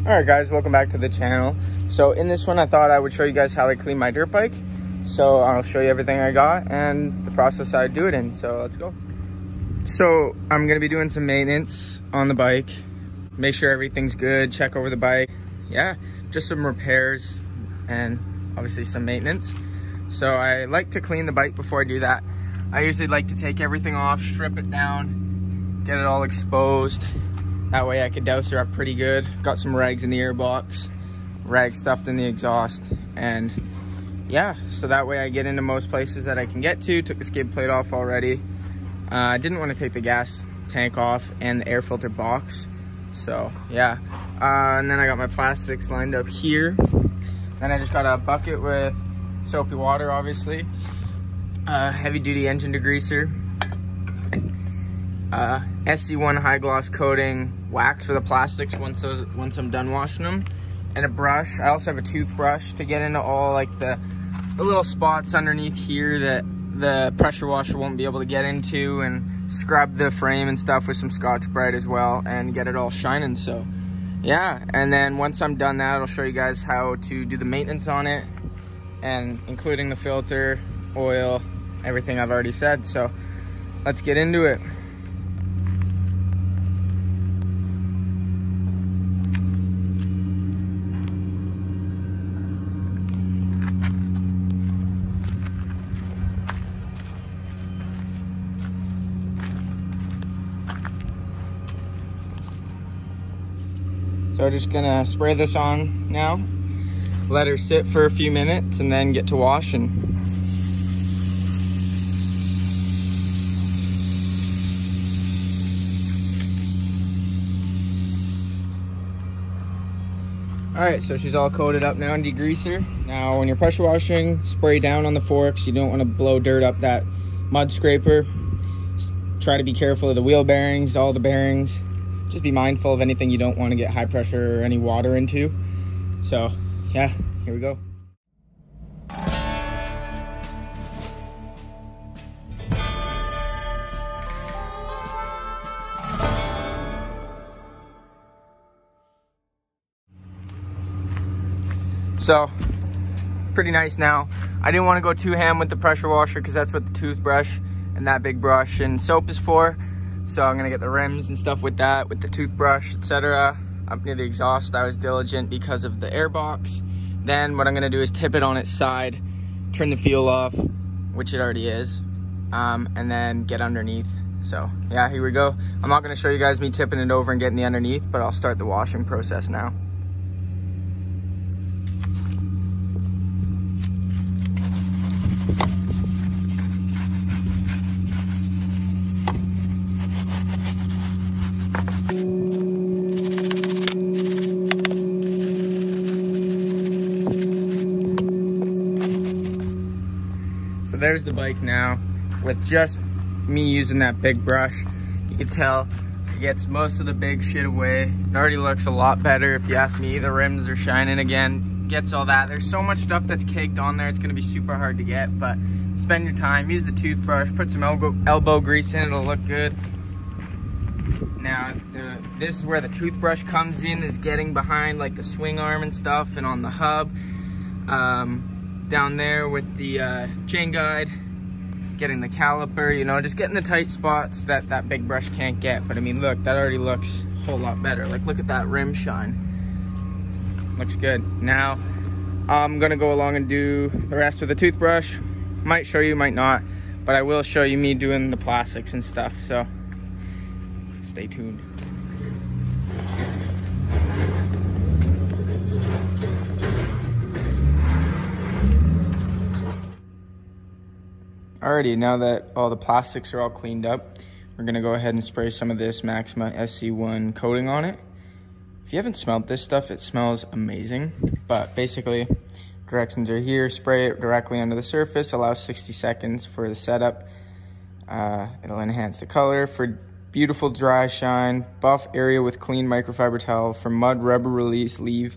Alright guys, welcome back to the channel. So in this one I thought I would show you guys how I clean my dirt bike. So I'll show you everything I got and the process I do it in. So let's go. So I'm going to be doing some maintenance on the bike. Make sure everything's good, check over the bike. Yeah, just some repairs and obviously some maintenance. So I like to clean the bike before I do that. I usually like to take everything off, strip it down, get it all exposed. That way I could douse her up pretty good. Got some rags in the airbox, rag stuffed in the exhaust, and yeah, so that way I get into most places that I can get to. Took the skid plate off already. I didn't want to take the gas tank off and the air filter box. So yeah, and then I got my plastics lined up here. Then I just got a bucket with soapy water, obviously. Heavy duty engine degreaser. SC1 high gloss coating, wax for the plastics once I'm done washing them, and a brush. I also have a toothbrush to get into all like the little spots underneath here that the pressure washer won't be able to get into, and scrub the frame and stuff with some Scotch-Brite as well and get it all shining. So yeah, and then once I'm done that, I'll show you guys how to do the maintenance on it, and including the filter, oil, everything I've already said. So let's get into it. So I'm just gonna spray this on now, let her sit for a few minutes, and then get to washing. All right, so she's all coated up now in degreaser. Now when you're pressure washing, spray down on the forks. You don't wanna blow dirt up that mud scraper. Just try to be careful of the wheel bearings, all the bearings. Just be mindful of anything you don't want to get high pressure or any water into. So yeah, here we go. So pretty nice now. I didn't want to go too ham with the pressure washer because that's what the toothbrush and that big brush and soap is for. So I'm gonna get the rims and stuff with that, with the toothbrush, etc. Up near the exhaust, I was diligent because of the airbox. Then what I'm gonna do is tip it on its side, turn the fuel off, which it already is, and then get underneath. So yeah, here we go. I'm not gonna show you guys me tipping it over and getting the underneath, but I'll start the washing process now. So there's the bike now with just me using that big brush. You can tell it gets most of the big shit away. It already looks a lot better if you ask me. The rims are shining again, gets all that. There's so much stuff that's caked on there, it's gonna be super hard to get, but spend your time, use the toothbrush, put some elbow grease in, it'll look good. Now, this is where the toothbrush comes in, is getting behind like the swing arm and stuff, and on the hub. Down there with the chain guide, getting the caliper, you know, just getting the tight spots that that big brush can't get. But I mean, look, that already looks a whole lot better. Like, look at that rim shine. Looks good. Now, I'm gonna go along and do the rest with the toothbrush. Might show you, might not, but I will show you me doing the plastics and stuff, so stay tuned. Alrighty, now that all the plastics are all cleaned up, we're gonna go ahead and spray some of this Maxima SC1 coating on it. If you haven't smelled this stuff, it smells amazing. But basically, directions are here. Spray it directly under the surface, allow 60 seconds for the setup. It'll enhance the color. For beautiful dry shine, buff area with clean microfiber towel. For mud rubber release, leave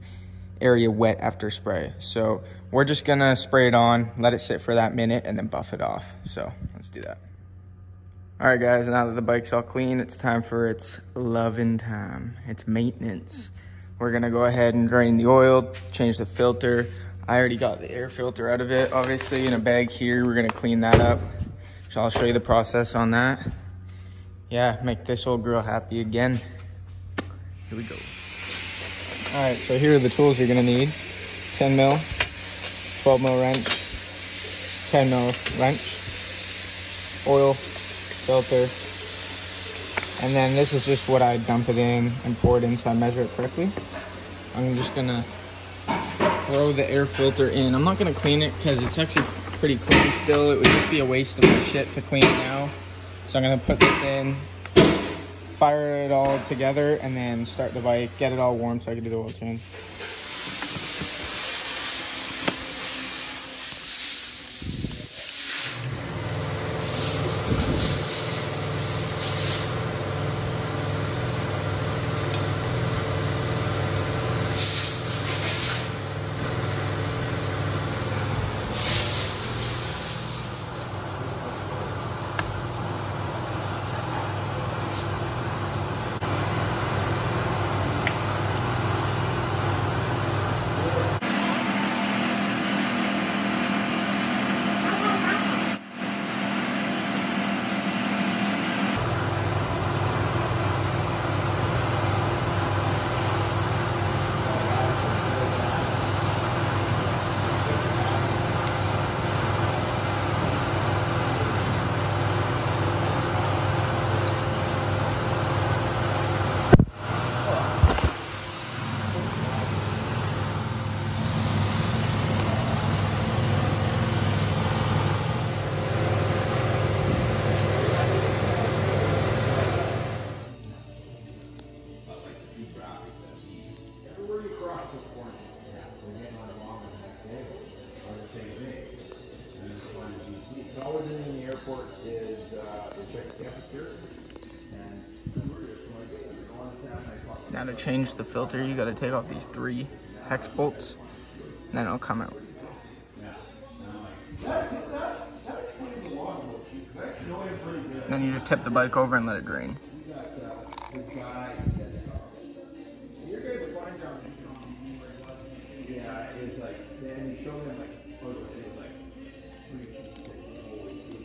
area wet after spray. So we're just gonna spray it on, let it sit for that minute, and then buff it off. So let's do that. All right, guys, now that the bike's all clean, it's time for its loving time. It's maintenance. we're gonna go ahead and drain the oil, change the filter. I already got the air filter out of it, obviously, in a bag here. We're gonna clean that up. So I'll show you the process on that. Yeah, make this old girl happy again. Here we go. All right, so here are the tools you're gonna need. 10 mil, 12 mil wrench, 10 mil wrench, oil, filter, and then this is just what I dump it in and pour it in so I measure it correctly. I'm just gonna throw the air filter in. I'm not gonna clean it because it's actually pretty clean still. It would just be a waste of my shit to clean it now. So I'm gonna put this in, fire it all together, and then start the bike, get it all warm so I can do the oil change. Always in the airport is they check the temperature. Now to change the filter, you gotta take off these 3 hex bolts, and then it'll come out. Then you just tip the bike over and let it drain. Yeah, it's like, then you show them like photos, it's like 3, 2,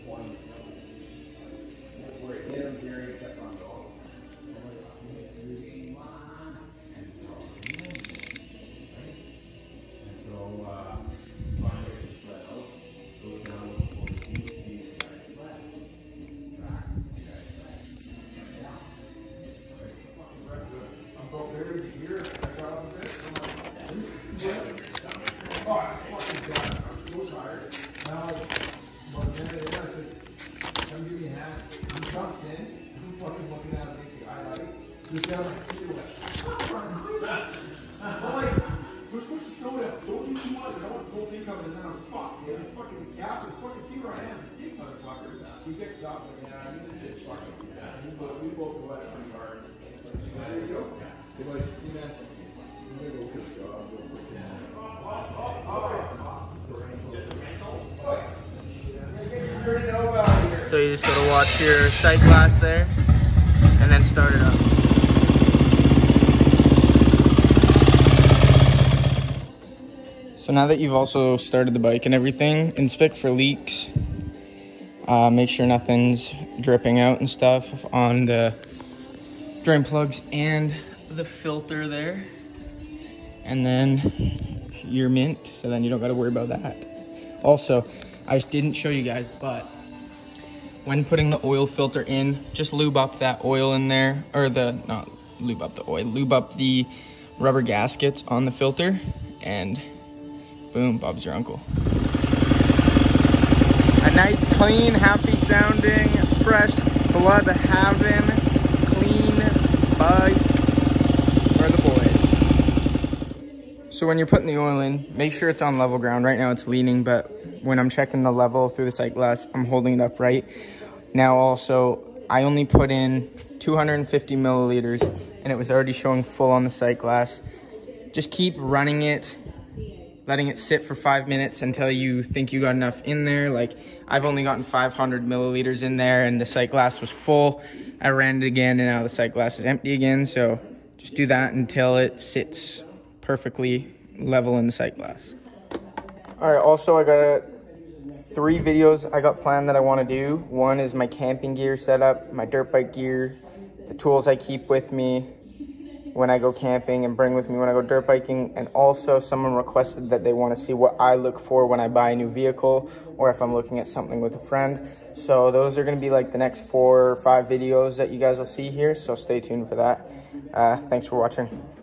1, where it hit them, Jerry kept on going. And so, finally it's just let out, goes down with 40 feet, sees the guy slap, back, the guy slap. I'm about there to here, I got off of it, I'm like, oh, I fucking got it. I was so tired. Now, by the end of the day, I said, come give me a hand. I'm jumped in. I'm fucking looking at it, making eye light. This guy like, I'm like, push the snow down. Don't use too much. I don't want the whole thing coming, and then I'm fucked. Yeah, the fucking gap is fucking, see where I am. Big motherfucker. He gets up, and I need to sit fuck him. We both go at it pretty hard. It's like, there you go. They're like, see that? I'm gonna go get a job. So you just gotta watch your sight glass there, and then start it up. So now that you've also started the bike and everything, inspect for leaks. Make sure nothing's dripping out and stuff on the drain plugs and the filter there. And then you're mint, so then you don't gotta worry about that. Also, I just didn't show you guys, but when putting the oil filter in, just lube up that oil in there, or not lube up the oil, lube up the rubber gaskets on the filter, and boom, Bob's your uncle. A nice, clean, happy sounding, fresh, blood having, clean bike for the boys. So when you're putting the oil in, make sure it's on level ground. Right now it's leaning, but when I'm checking the level through the sight glass, I'm holding it up right. Now also, I only put in 250 milliliters and it was already showing full on the sight glass. Just keep running it, letting it sit for 5 minutes until you think you got enough in there. Like, I've only gotten 500 milliliters in there and the sight glass was full. I ran it again and now the sight glass is empty again. So just do that until it sits perfectly level in the sight glass. All right, also I got 3 videos I got planned that I want to do. One is my camping gear setup, my dirt bike gear, the tools I keep with me when I go camping and bring with me when I go dirt biking. And also someone requested that they want to see what I look for when I buy a new vehicle or if I'm looking at something with a friend. So those are going to be like the next 4 or 5 videos that you guys will see here. So stay tuned for that. Thanks for watching.